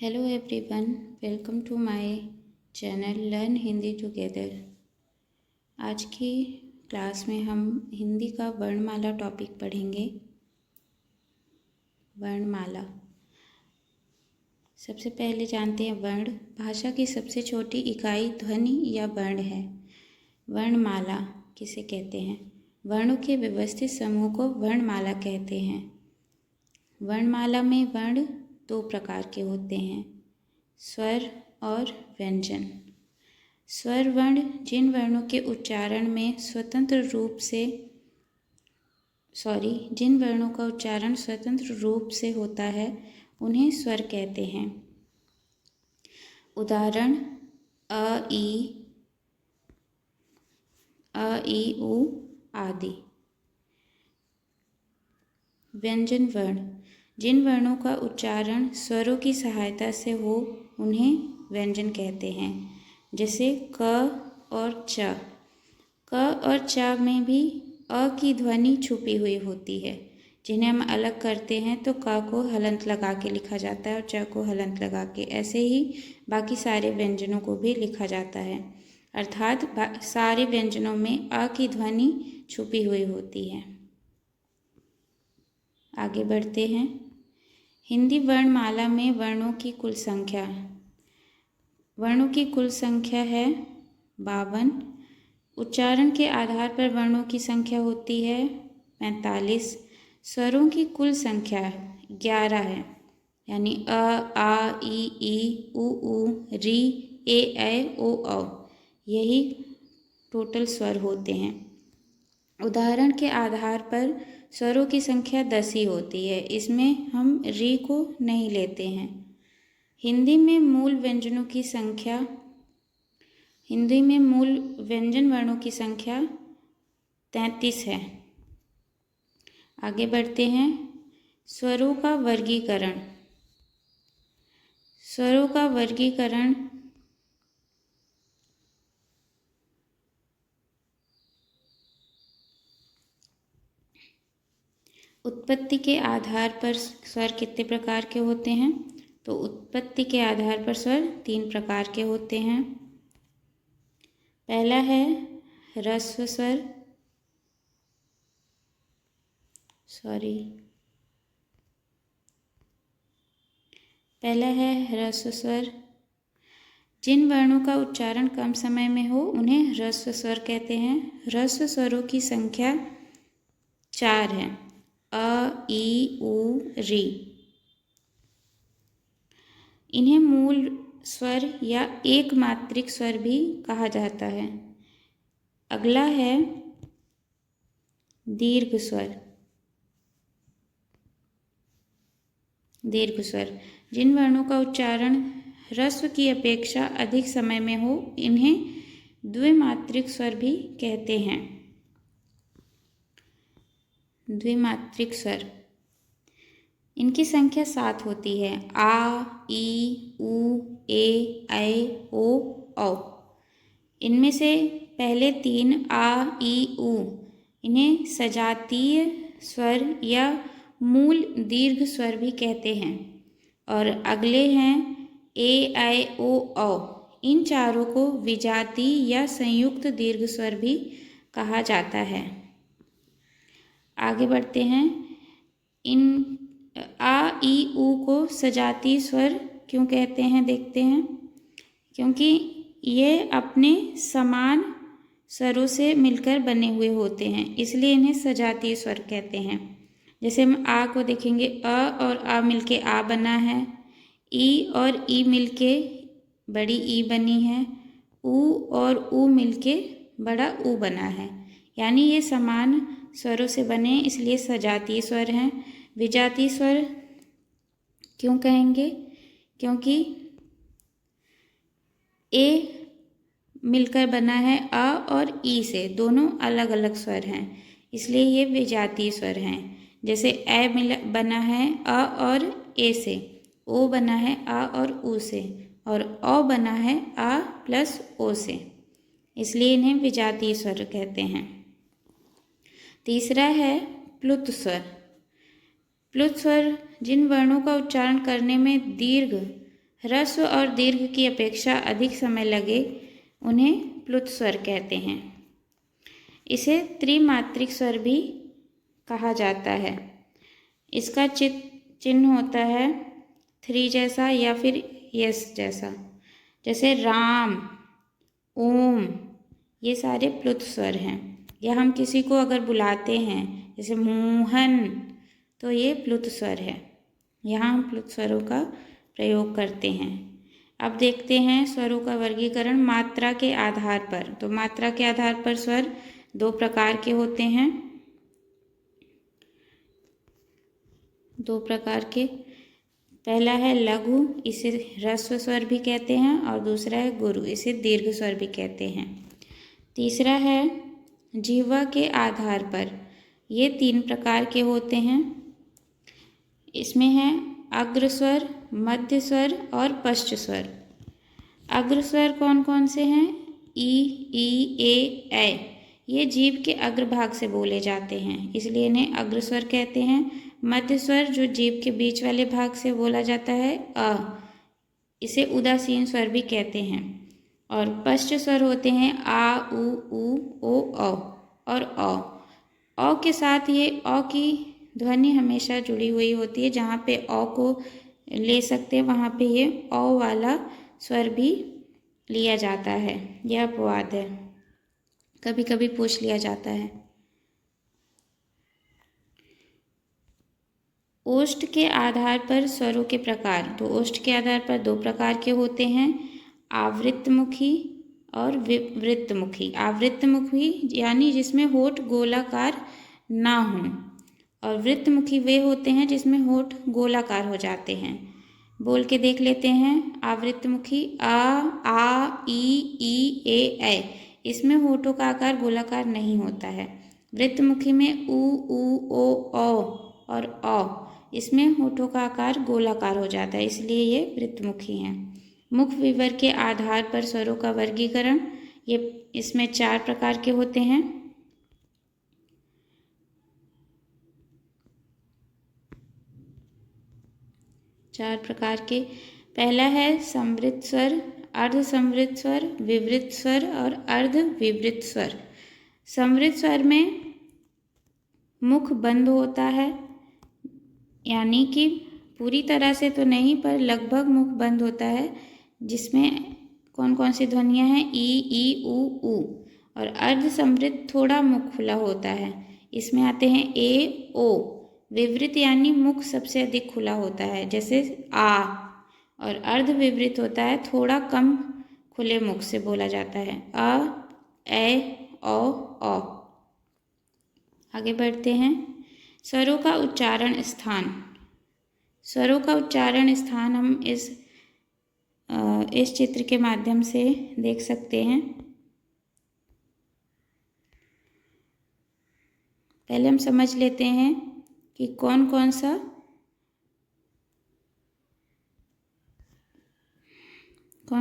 Hello everyone, welcome to my channel learn Hindi together. आज की class में हम हिंदी का वर्णमाला टॉपिक पढ़ेंगे। वर्णमाला। सबसे पहले जानते हैं वर्ण। भाषा की सबसे छोटी इकाई ध्वनि या वर्ण है। वर्णमाला किसे कहते हैं? वर्णों के व्यवस्थित समूह को वर्णमाला कहते हैं। वर्णमाला में वर्ण दो प्रकार के होते हैं, स्वर और व्यंजन। स्वर वर्ण जिन वर्णों के उच्चारण में जिन वर्णों का उच्चारण स्वतंत्र रूप से होता है उन्हें स्वर कहते हैं। उदाहरण अ, ई, उ आदि। व्यंजन वर्ण जिन वर्णों का उच्चारण स्वरों की सहायता से हो उन्हें व्यंजन कहते हैं, जैसे क और च। क और च में भी अ की ध्वनि छुपी हुई होती है। जिन्हें हम अलग करते हैं तो क को हलंत लगा के लिखा जाता है और च को हलंत लगा के। ऐसे ही बाकी सारे व्यंजनों को भी लिखा जाता है, अर्थात सारे व्यंजनों में अ की ध्वनि छुपी हुई होती है। आगे बढ़ते हैं। हिंदी वर्णमाला में वर्णों की कुल संख्या। वर्णों की कुल संख्या है 52। उच्चारण के आधार पर वर्णों की संख्या होती है 45। स्वरों की कुल संख्या 11 है, यानी अ, आ, ई, उ, री, ए, ओ, औ। यही टोटल स्वर होते हैं। उदाहरण के आधार पर स्वरों की संख्या 10 ही होती है। इसमें हम री को नहीं लेते हैं। हिंदी में मूल व्यंजन वर्णों की संख्या 33 है। आगे बढ़ते हैं। स्वरों का वर्गीकरण। स्वरों का वर्गीकरण उत्पत्ति के आधार पर स्वर कितने प्रकार के होते हैं? तो उत्पत्ति के आधार पर स्वर 3 प्रकार के होते हैं। पहला है ह्रस्व स्वर, जिन वर्णों का उच्चारण कम समय में हो उन्हें ह्रस्व स्वर कहते हैं। ह्रस्व स्वरों की संख्या 4 है, अ, ई, उ, री। इन्हें मूल स्वर या एक मात्रिक स्वर भी कहा जाता है। अगला है दीर्घ स्वर। जिन वर्णों का उच्चारण ह्रस्व की अपेक्षा अधिक समय में हो इन्हें द्विमात्रिक स्वर भी कहते हैं। द्विमात्रिक स्वर इनकी संख्या 7 होती है, आ, ई, उ, ए, ओ, औ। इनमें से पहले 3 आ, ई, उ इन्हें सजातीय स्वर या मूल दीर्घ स्वर भी कहते हैं, और अगले हैं ए, ओ, औ। इन चारों को विजातीय या संयुक्त दीर्घ स्वर भी कहा जाता है। आगे बढ़ते हैं। इन आ, ई, उ को सजातीय स्वर क्यों कहते हैं देखते हैं। क्योंकि ये अपने समान स्वरों से मिलकर बने हुए होते हैं, इसलिए इन्हें सजातीय स्वर कहते हैं। जैसे हम आ को देखेंगे, अ और आ मिलके आ बना है, ई और ई मिलके बड़ी ई बनी है, उ और उ मिलके बड़ा उ बना है, यानी ये समान स्वरों से बने, इसलिए सजातीय स्वर हैं। विजातीय स्वर क्यों कहेंगे? क्योंकि ए मिलकर बना है अ और ई से, दोनों अलग अलग स्वर हैं, इसलिए ये विजातीय स्वर हैं। जैसे ए बना है अ और ए से, ओ बना है आ और उ से, और औ बना है आ प्लस ओ से, इसलिए इन्हें विजातीय स्वर कहते हैं। तीसरा है प्लुत स्वर। प्लुत स्वर जिन वर्णों का उच्चारण करने में दीर्घ ह्रस्व और दीर्घ की अपेक्षा अधिक समय लगे उन्हें प्लुत स्वर कहते हैं। इसे त्रिमात्रिक स्वर भी कहा जाता है। इसका चिन्ह होता है 3 जैसा या फिर यस जैसा। जैसे राम, ओम, ये सारे प्लुत स्वर हैं। या हम किसी को अगर बुलाते हैं जैसे मोहन, तो ये प्लुत स्वर है। यहाँ हम प्लुत स्वरों का प्रयोग करते हैं। अब देखते हैं स्वरों का वर्गीकरण मात्रा के आधार पर। तो मात्रा के आधार पर स्वर 2 प्रकार के होते हैं। 2 प्रकार के, पहला है लघु, इसे ह्रस्व स्वर भी कहते हैं, और दूसरा है गुरु, इसे दीर्घ स्वर भी कहते हैं। तीसरा है जिह्वा के आधार पर। ये 3 प्रकार के होते हैं। इसमें है अग्र स्वर, मध्य स्वर और पश्च स्वर। अग्र स्वर कौन कौन से हैं? ई, ए। ये जीभ के अग्रभाग से बोले जाते हैं, इसलिए इन्हें अग्र स्वर कहते हैं। मध्य स्वर जो जीभ के बीच वाले भाग से बोला जाता है, अ, इसे उदासीन स्वर भी कहते हैं। और पश्च स्वर होते हैं आ, उ, ओ, और औ के साथ ये अ की ध्वनि हमेशा जुड़ी हुई होती है। जहाँ पे अ को ले सकते हैं वहाँ पे ये अ वाला स्वर भी लिया जाता है। यह अपवाद है, कभी कभी पूछ लिया जाता है। ओष्ठ के आधार पर स्वरों के प्रकार। तो ओष्ठ के आधार पर 2 प्रकार के होते हैं, आवृत्तमुखी और वृत्तमुखी। आवृत्तमुखी यानी जिसमें होठ गोलाकार ना हो, और वृत्तमुखी वे होते हैं जिसमें होठ गोलाकार हो जाते हैं। बोल के देख लेते हैं। आवृत्तमुखी आ, ई, ए। इसमें होठों का आकार गोलाकार नहीं होता है। वृत्तमुखी में उ, ओ और औ, इसमें होठों का आकार गोलाकार हो जाता है, इसलिए ये वृत्तमुखी हैं। मुख विवर के आधार पर स्वरों का वर्गीकरण। ये इसमें 4 प्रकार के होते हैं। पहला है समवृत्त स्वर, अर्ध समवृत्त स्वर, विवृत्त स्वर और अर्ध विवृत्त स्वर। समवृत्त स्वर में मुख बंद होता है, यानी कि पूरी तरह से तो नहीं पर लगभग मुख बंद होता है, जिसमें कौन कौन सी ध्वनियाँ हैं? ई, उ। और अर्ध समवृत्त थोड़ा मुख खुला होता है, इसमें आते हैं ए, ओ। विवृत्त यानी मुख सबसे अधिक खुला होता है, जैसे आ। और अर्ध विवृत्त होता है, थोड़ा कम खुले मुख से बोला जाता है, अ, ए, ओ। आगे बढ़ते हैं। स्वरों का उच्चारण स्थान। स्वरों का उच्चारण स्थान हम इस चित्र के माध्यम से देख सकते हैं। पहले हम समझ लेते हैं कि कौन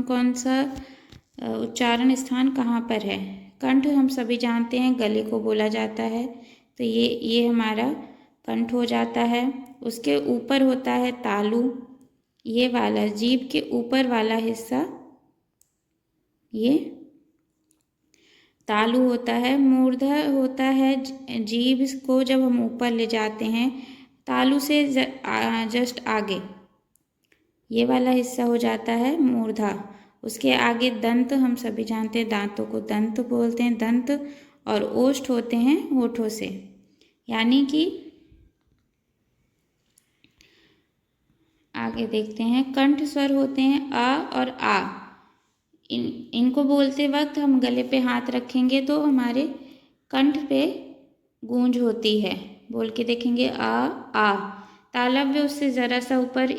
कौन सा उच्चारण स्थान कहाँ पर है। कंठ हम सभी जानते हैं, गले को बोला जाता है, तो ये हमारा कंठ हो जाता है। उसके ऊपर होता है तालु, ये वाला जीभ के ऊपर वाला हिस्सा ये तालु होता है। मूर्धा होता है जीभ को जब हम ऊपर ले जाते हैं, तालु से जस्ट आगे ये वाला हिस्सा हो जाता है मूर्धा। उसके आगे दंत, हम सभी जानते हैं दांतों को दंत बोलते हैं, दंत। और ओष्ठ होते हैं होठों से, यानी कि आगे देखते हैं। कंठ स्वर होते हैं अ और आ। इनको बोलते वक्त हम गले पे हाथ रखेंगे तो हमारे कंठ पे गूंज होती है। बोल के देखेंगे आ। तालव्य उससे ज़रा सा ऊपर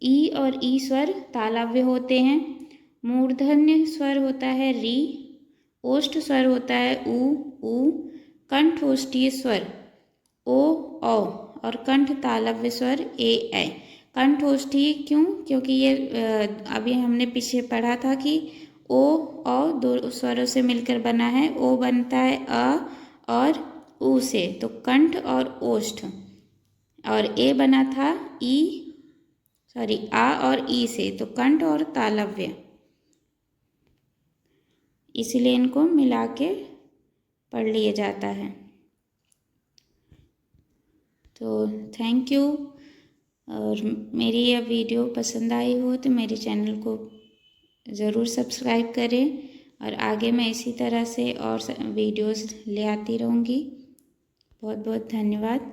ई और ई स्वर तालव्य होते हैं। मूर्धन्य स्वर होता है री। ओष्ठ स्वर होता है उ। कंठोष्ठीय स्वर ओ, और कंठ तालव्य स्वर ए। कंठोष्ठीय क्यों? क्योंकि ये अभी हमने पीछे पढ़ा था कि ओ 2 स्वरों से मिलकर बना है। ओ बनता है अ और उ से, तो कंठ और ओष्ठ। और ए बना था ई सॉरी आ और ई से, तो कंठ और तालव्य, इसलिए इनको मिला के पढ़ लिया जाता है। तो थैंक यू। और मेरी यह वीडियो पसंद आई हो तो मेरे चैनल को ज़रूर सब्सक्राइब करें, और आगे मैं इसी तरह से और वीडियोस ले आती रहूँगी। बहुत बहुत धन्यवाद।